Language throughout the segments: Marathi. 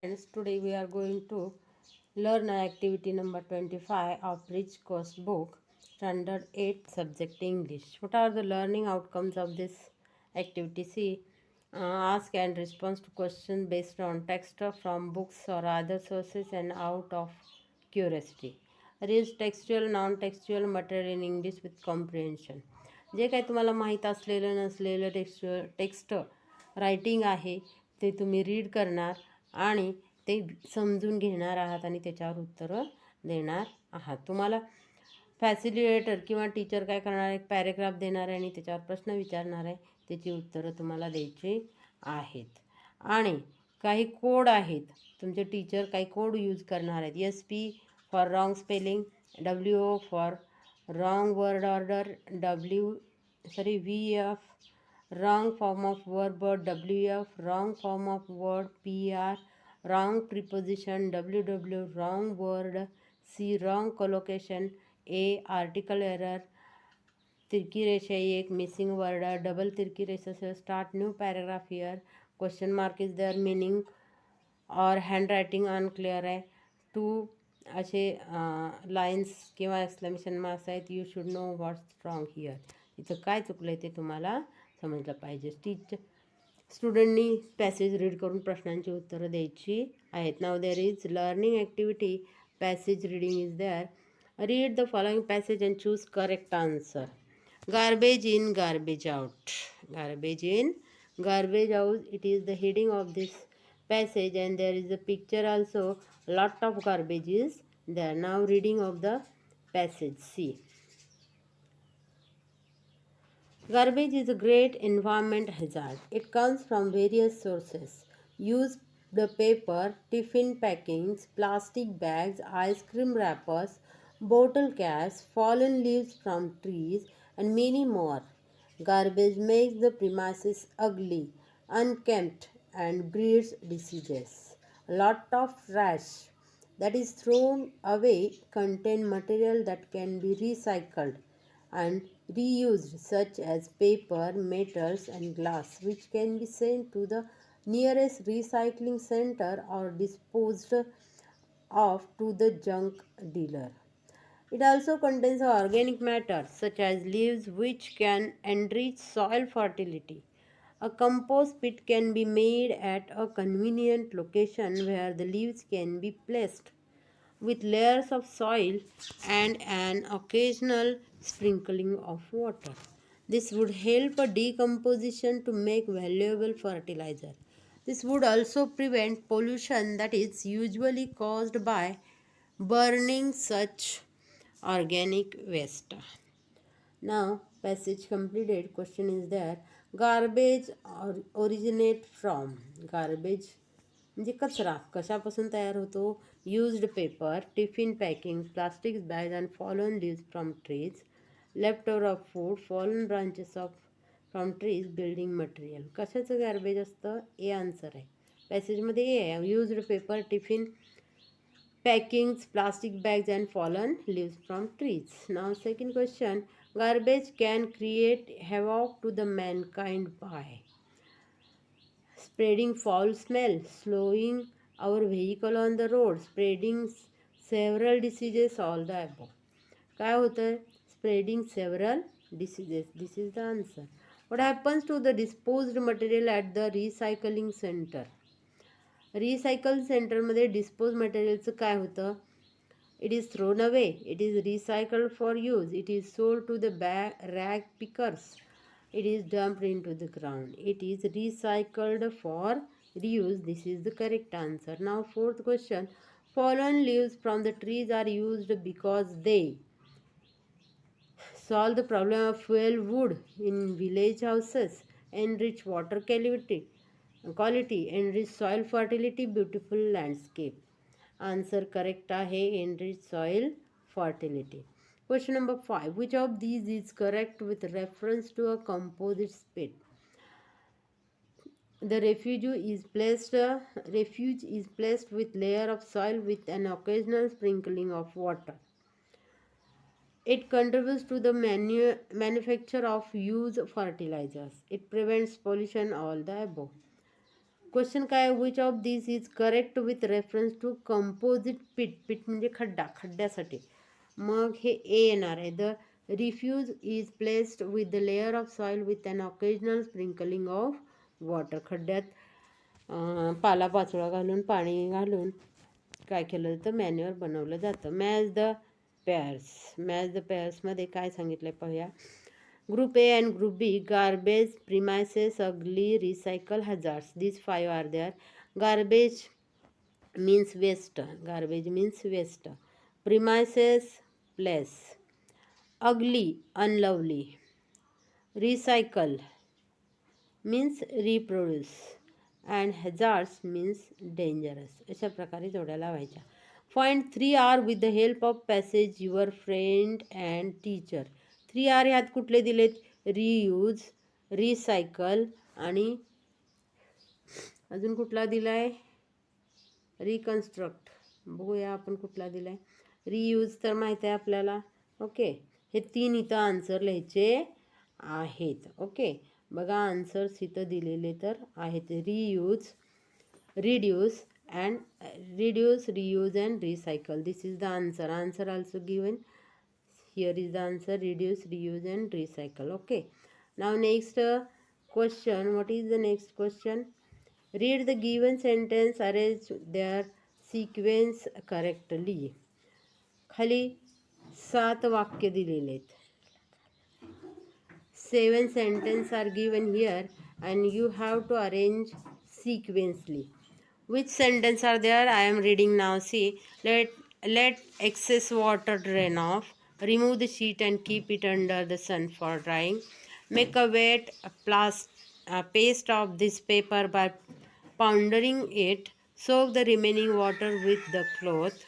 Friends, today we are going to learn activity number 25 of Rich Course book, Standard 8, Subject English. What are the learning outcomes of this activity? See, ask and respond to questions based on text from books or other sources and out of curiosity. Read textual, non-textual material in English with comprehension. जे काही तुम्हाला माहीत असलेलं नसलेलं टेक्स्ट रायटिंग आहे ते तुम्ही रीड करणार आणि ते समजून घेणार आहात आणि त्याच्यावर उत्तरं देणार आहात. तुम्हाला फॅसिलिटेटर किंवा टीचर काय करणार, एक पॅरेग्राफ देणार आहे आणि त्याच्यावर प्रश्न विचारणार आहे, त्याची उत्तरं तुम्हाला द्यायची आहेत. आणि काही कोड आहेत, तुमचे टीचर काही कोड यूज करणार आहेत. S P for wrong spelling, WO for wrong word order, VF wrong form of verb, WF wrong form of word, PR wrong preposition, WW wrong word, C wrong collocation, A article error, तिरकी रेषा एक मिसिंग वर्ड, डबल तिरकी रेषा start new paragraph here, question mark is there meaning or handwriting unclear आहे, टू असे लाईन्स किंवा एक्सक्लेमेशन मार्क्स आहेत. You should know what's wrong here. इथं काय चुकलं आहे ते तुम्हाला समजलं पाहिजे. स्टुडंटनी पॅसेज रीड करून प्रश्नांची उत्तरं द्यायची आहेत. Now there is learning activity, passage reading is there. Read the following passage and choose correct answer. Garbage in, garbage out. Garbage in, garbage out. It is the heading of this passage, and there is a picture also. Lot of garbage is there. Now reading of the passage. See. Garbage is a great environment hazard. It comes from various sources. Use the paper, tiffin packings, plastic bags, ice cream wrappers, bottle caps, fallen leaves from trees, and many more. Garbage makes the premises ugly, unkempt, and breeds diseases. A lot of trash that is thrown away contain material that can be recycled and reused, such as paper, metals, and glass, which can be sent to the nearest recycling center or disposed of to the junk dealer. It also contains organic matter such as leaves, which can enrich soil fertility. A compost pit can be made at a convenient location where the leaves can be placed with layers of soil and an occasional sprinkling of water. This would help a decomposition to make valuable fertilizer. This would also prevent pollution that is usually caused by burning such organic waste. Now, passage completed. Question is there. Garbage originate from. Garbage म्हणजे कचरा कशापासून तयार होतो. Used paper, tiffin packing, plastic bag and fallen leaves from trees, left over of food, fallen branches of from trees, building material. कशाचं गार्बेज असतं? ए आन्सर आहे. पॅसेजमध्ये ए आहे. Used paper, tiffin packings, plastic bags, and fallen leaves from trees. Now, second question. Garbage can create havoc to the mankind by spreading foul smell, slowing our vehicle on the road, spreading several diseases, all the above. काय होतं? Spreading several diseases. This is the answer. What happens to the disposed material at the recycling center? Recycle सेंटरमध्ये डिस्पोज मटेरियलचं काय होतं? It is thrown away, it is recycled for use, it is sold to the rag pickers, it is dumped into the ground, it is recycled for reuse. This is the correct answer. Now fourth question. Fallen leaves from the trees are used because they solve the problem of fuel wood in village houses, enrich water quality, enrich soil fertility, beautiful landscape. Answer correct आहे, enrich soil fertility. Question number 5. Which of these is correct with reference to a composite pit? The refuge is placed with layer of soil with an occasional sprinkling of water. It contributes to the manufacture of used fertilizers. It prevents pollution, all the above. Question काय, which of this is correct with reference to composite pit. Pit म्हणजे खड्डा, खड्ड्यासाठी. मग हे ए येणार आहे. The refuse is placed with the layer of soil with an occasional sprinkling of water. खड्ड्यात पालापाचोळा घालून, पाणी घालून काय केलं जातं, मॅन्युअर बनवलं जातं. Match the pairs. Match the पेअर्समध्ये काय सांगितलं पाहूया. Group A and group B, garbage, premises, ugly, recycle, hazards. This 5 are there. Garbage means waste. Garbage means waste. Premises, place. Ugly, unlovely. Recycle means reproduce. And hazards means dangerous. अशा प्रकारे जोड्या लावायच्या. Find 3 R with the help of passage, your friend and teacher. 3 R ह्यात कुठले दिलेत? रियूज, रिसायकल आणि अजून कुठला दिलाय? रिकन्स्ट्रक्ट. बघूया आपण कुठला दिलाय. रियूज तर माहीत आहे आपल्याला. ओके, हे 3 इथं आन्सर लिहायचे आहेत. ओके, बघा आन्सर्स इथं दिलेले तर आहेत. Reuse, reduce reuse and recycle. This is the answer. Answer also given here is the answer, reduce, reuse and recycle. Okay, now next question. What is the next question? Read the given sentence, arrange their sequence correctly. खाली 7 वाक्य दिलेले आहेत. 7 sentences are given here and you have to arrange sequentially. Which sentence are there? I am reading now. See, let excess water drain off. Remove the sheet and keep it under the sun for drying. Make a wet paste of this paper by pounding it. Soak the remaining water with the cloth.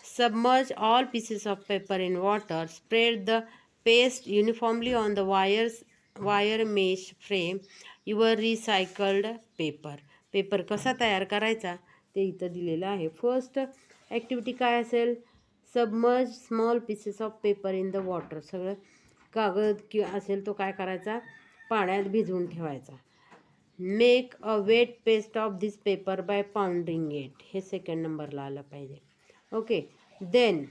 Submerge all pieces of paper in water. Spread the paste uniformly on the wire mesh frame. Your recycled paper. Paper कसा तयार करायचा ते इथं दिलेलं आहे. फर्स्ट ॲक्टिव्हिटी काय असेल? Submerge small pieces of paper in the water. सगळं कागद किंवा असेल तो काय करायचा? पाण्यात भिजवून ठेवायचा. Make a wet paste of this paper by pounding it. हे सेकंड नंबरला आलं पाहिजे. Okay, then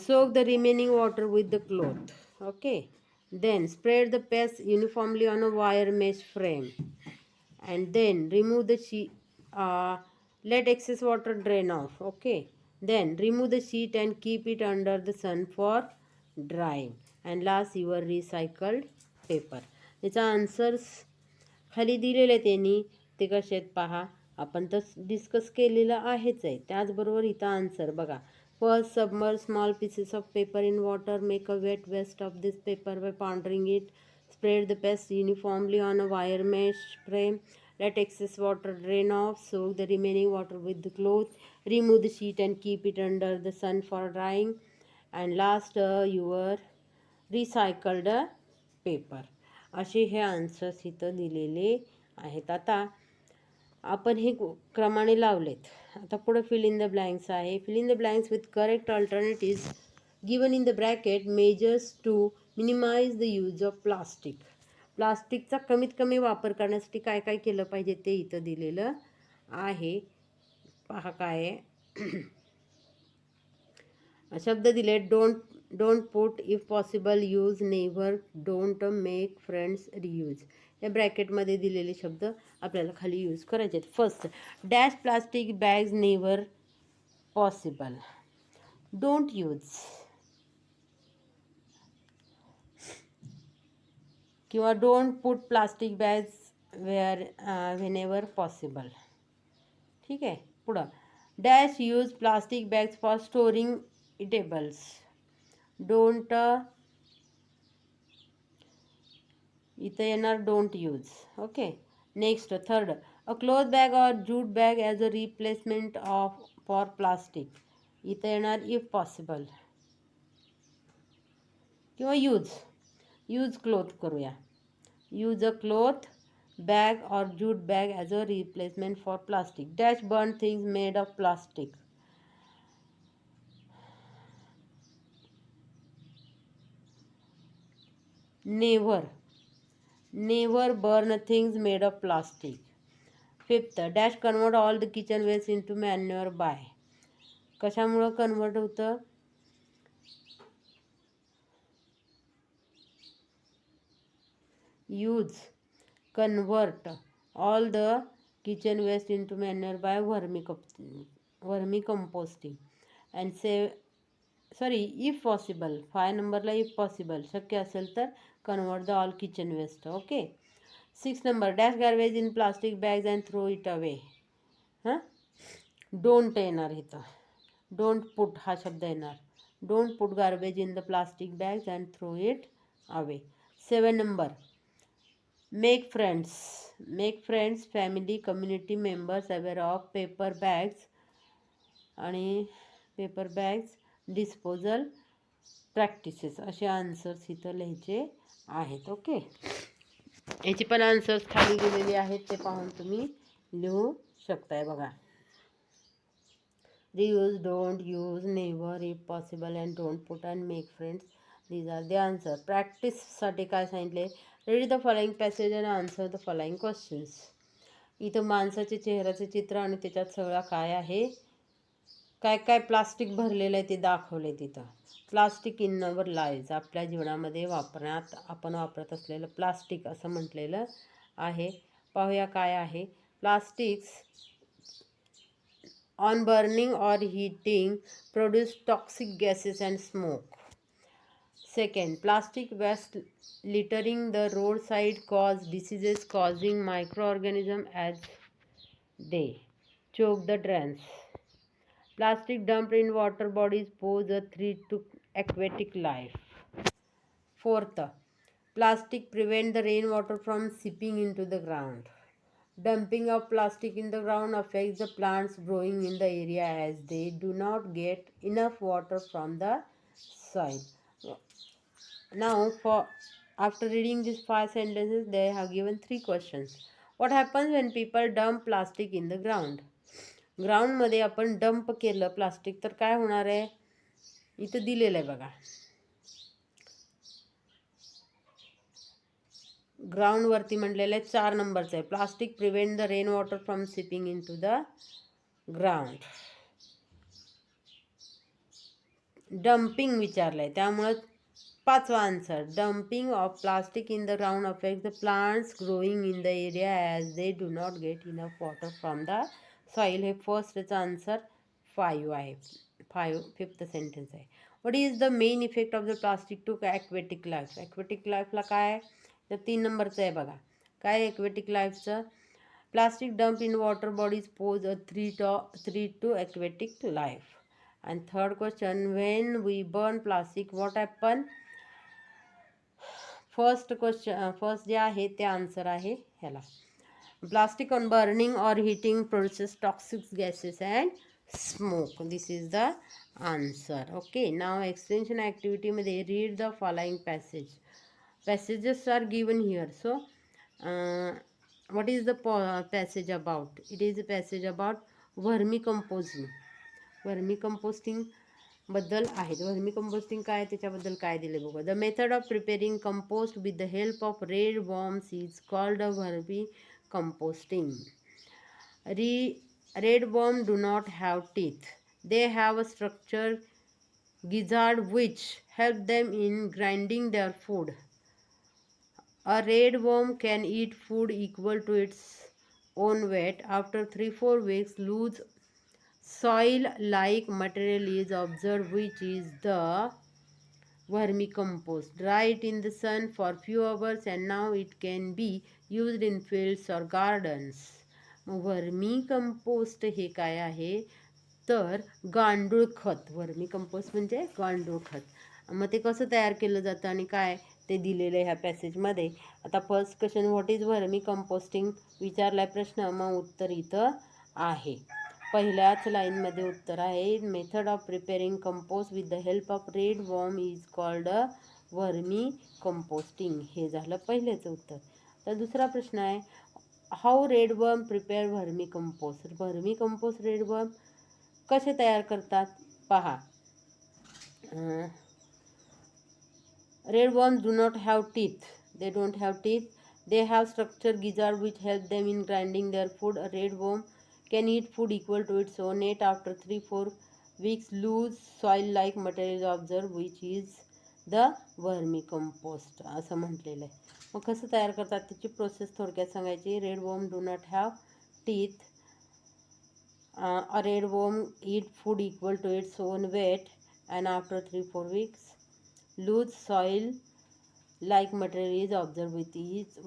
soak the remaining water with the cloth. Okay, then spread the paste uniformly on a wire mesh frame and then remove the sheet. Let excess water drain off. Okay, then remove the sheet and keep it under the sun for drying. And last, your recycled paper. याचा आन्सर्स खाली दिलेले त्यांनी ते कसे आहेत पहा. आपण तर डिस्कस केलेलं आहेच आहे. त्याचबरोबर इथं आन्सर बघा. First, submerge small pieces of paper in water. Make a wet waste of this paper by pounding it. Spread the paste uniformly on a wire mesh frame. Let excess water drain off. Soak the remaining water with the cloth. Remove the sheet and keep it under the sun for drying. And last, your recycled paper. असे हे आन्सर्स इथं दिलेले आहेत. आता आपण हे क्रमाने लावलेत. आता पुढे फिल इन द ब्लँक्स आहे. Fill in the blanks with correct alternatives given in the bracket. Measures to minimise the use of plastic. प्लास्टिकचा कमीत कमी वापर करण्यासाठी काय काय केलं पाहिजे ते इथं दिलेलं आहे. पहा काय आहे. शब्द दिले. Don't put, if possible, use, never, don't, make, friends, reuse. या ब्रॅकेटमध्ये दिलेले शब्द आपल्याला खाली यूज करायचे आहेत. First, dash plastic bags never possible. Don't use किंवा don't put plastic bags whenever possible. ठीक आहे. पुढं, dash use plastic bags for storing eatables. Don't, इथं येणार don't use. Okay, next third, a cloth bag or jute bag as a replacement for plastic. इथं येणार इफ पॉसिबल किंवा यूज क्लॉथ करूया. Use a cloth bag or jute bag as a replacement for plastic. Dash burn things made of plastic. Never never burn things made of plastic. Fifth, dash convert all the kitchen waste into manure by. कशामुळं कन्वर्ट होतं? Use convert all the kitchen waste into manure by vermicomposting and sorry if possible. 5 नंबरला इफ पॉसिबल, शक्य असेल तर convert the all kitchen waste. Okay. 6 number, dash garbage in plastic bags and throw it away. हां, डोंट येणार इथं, डोंट पुट हा शब्द येणार. Don't put garbage in the plastic bags and throw it away. 7 number, make friends family community members aware of paper bags आणि पेपर बॅग्स डिस्पोजल प्रॅक्टिसेस. असे आन्सर्स इथं लिहायचे आहेत. ओके, याची पण आन्सर्स खाली दिलेली आहेत, ते पाहून तुम्ही लिहू शकताय. बघा, reuse, don't use, never, if possible and don't put and make friends. These are the answer. प्रॅक्टिससाठी काय सांगितले? Read the following passage and answer the following questions. इथं माणसाचे चेहऱ्याचे चित्र आणि त्याच्यात सगळं काय आहे, काय काय प्लास्टिक भरलेलं आहे ते दाखवले तिथं. प्लास्टिक इन अवर लाईव्ज, आपल्या जीवनामध्ये आपण वापरत असलेलं प्लास्टिक असं म्हटलेलं आहे. पाहूया काय आहे. Plastics on burning or heating produce toxic gases and smoke. Second, plastic waste littering the roadside cause diseases causing microorganisms as they choke the drains. Plastic dumped in water bodies pose a threat to aquatic life. Fourth, plastic prevent the rainwater from seeping into the ground. Dumping of plastic in the ground affects the plants growing in the area as they do not get enough water from the soil. Now, after reading these 5 sentences, they have given 3 questions. What happens when people dump plastic in the ground? ग्राउंडमध्ये आपण डंप केलं प्लास्टिक तर काय होणार आहे? इथं दिलेलं आहे बघा. ग्राउंडवरती म्हटलेलं आहे 4 नंबरचं आहे. Plastic prevent the rain water from seeping into the ground. Dumping विचारलं आहे, त्यामुळं 5वा answer. Dumping of plastic in the ground affect the plants growing in the area as they do not get enough water from the soil. हे फर्स्टचा आन्सर 5 आहे. 5th सेंटेन्स आहे. What is the main effect of the plastic to aquatic life? Aquatic लाईफला काय? तर 3 नंबरचं आहे बघा. काय ॲक्वेटिक लाईफचं? Plastic dump in water bodies pose a threat to aquatic life. And third question, when we burn plastic, what happen? First जे आहे ते आन्सर आहे ह्याला. Plastic on burning or heating produces toxic gases and smoke. This is the answer. Okay, now extension ॲक्टिव्हिटीमध्ये read the following passages are given here. So what is the passage about? It is a passage about vermicomposting. Vermi बद्दल आहेत. वर्मी कंपोस्टिंग काय, त्याच्याबद्दल काय दिले बघा. The method of preparing compost with the help of red worms is called a vermicomposting. Red worm do not have teeth. They have a structure gizzard which help them in grinding their food. A red worm can eat food equal to its own weight. After 3-4 weeks, loose soil-like material is observed, which is the vermicompost. Dry it in the sun for few hours and now it can be used in fields or gardens. Vermi compost हे काय आहे तर गांडूळ खत. वर्मी कंपोस्ट म्हणजे गांडूळ खत. मग ते कसं तयार केलं जातं आणि काय ते दिलेलं आहे ह्या पॅसेजमध्ये. आता first question, what is vermicomposting विचारलाय प्रश्न. मग उत्तर इथं आहे. पहिल्याच लाईनमध्ये उत्तर आहे. Method of preparing compost with the help of red worm is called a vermicomposting. हे झालं पहिलेचं उत्तर. तर दुसरा प्रश्न आहे, how red worm prepare vermicompost. Vermicompost red worm कसे तयार करतात पहा. Red worm do not have teeth. They don't have teeth. They have structured gizzard which help them in grinding their food. A red worm can eat food equal to its own weight. After 3-4 weeks, loose soil-like material is observed, which is the vermicompost असं म्हटलेलं आहे. मग कसं तयार करतात त्याची प्रोसेस थोडक्यात सांगायची. Red worm do not have teeth. A red worm eat food equal to its own weight, and after 3-4 weeks, loose soil like material is observed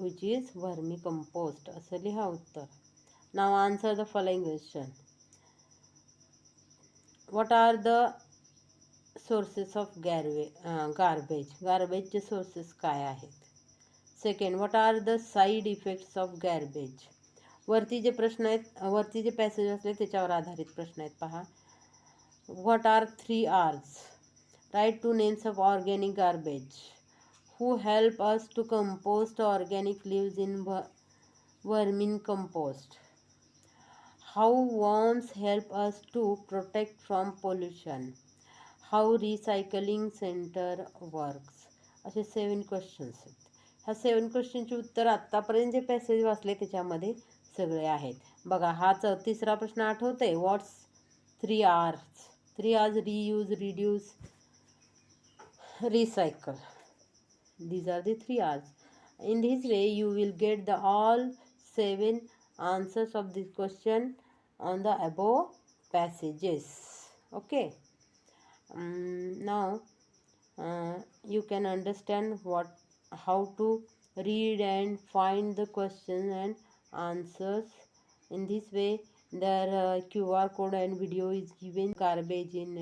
which is vermicompost. असं लिहा उत्तर. Now answer the following question. What are the sources of garbage? Garbageचे sources काय आहेत? Second, what are the side effects of garbage? वरती जे प्रश्न आहेत, वरती जे पॅसेज असले त्याच्यावर आधारित प्रश्न आहेत पहा. What are 3 R's? Write 2 names of organic garbage. Who help us to compost organic leaves in vermicompost? How worms help us to protect from pollution? How recycling center works? असे 7 क्वेश्चन्स आहेत. ह्या 7 क्वेश्चनची उत्तर आत्तापर्यंत जे पॅसेज वाचले त्याच्यामध्ये सगळे आहेत. बघा हा तिसरा प्रश्न आठवतोय. व्हॉट्स 3 R's? 3 R's reuse, reduce, recycle. These are the 3 R's. In this way you will get the all 7 answers of this question on the above passages. Okay. Now you can understand how to read and find the question and answers. In this way their QR code and video is given. Garbage in